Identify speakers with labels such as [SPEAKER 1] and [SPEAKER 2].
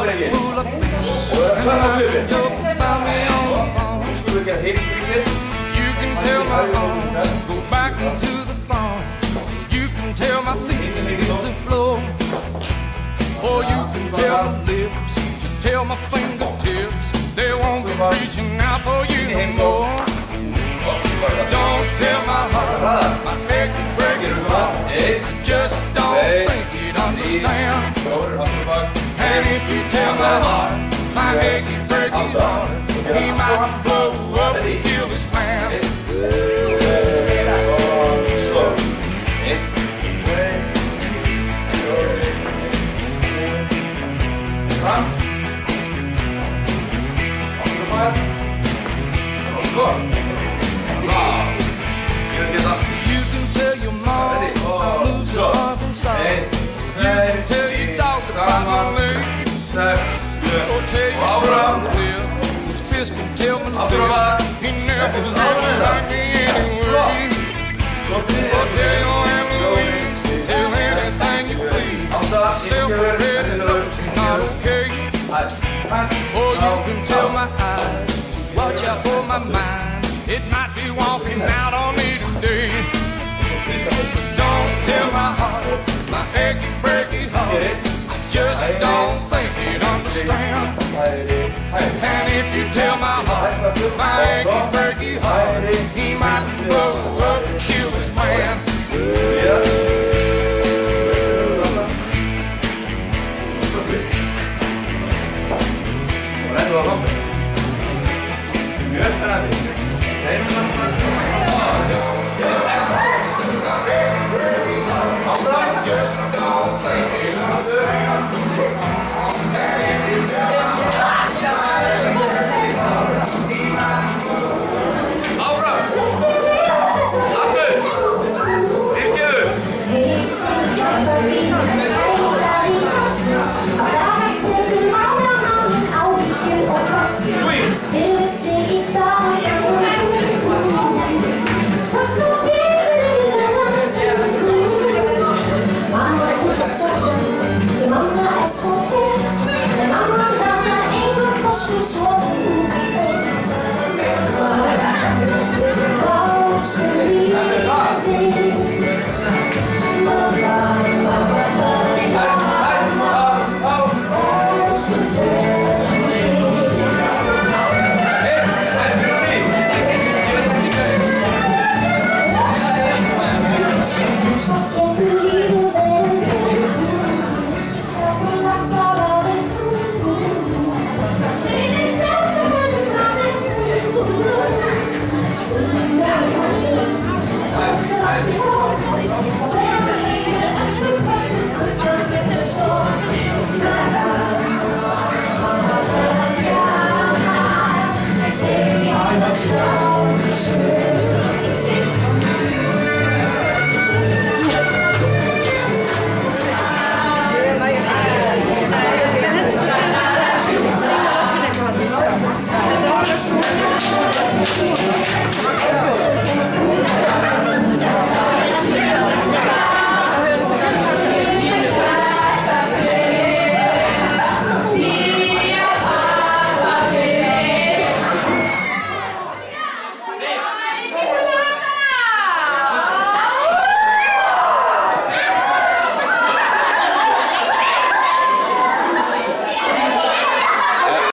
[SPEAKER 1] what a fool I've been. And I joke about me on the phone. You can tell my arms go back into the phone. You can tell my feet to the floor. Or you can tell my lips to tell my fingertips they won't be reaching out for you no more. Don't tell my heart, my achy, breaky heart, just don't think you'd understand. And if you tell my heart, my achy, breaky heart, he might blow up and kill his man. You can tell your mom I'm losing love inside. You can tell your dog about my leg. Or tell your brother Will his fist can tell me that he never loved like me anyway. Or tell your Aunt Louise, tell anything you please. Self-repeated looks not okay. Or you can tell my eyes to watch out for my mind. It might be walking out on me today. Don't tell my heart, my achy, breaky heart, just don't think you'd understand. And if you tell my heart, my achy, breaky heart, he might blow up and kill his man.
[SPEAKER 2] Still a sticky star.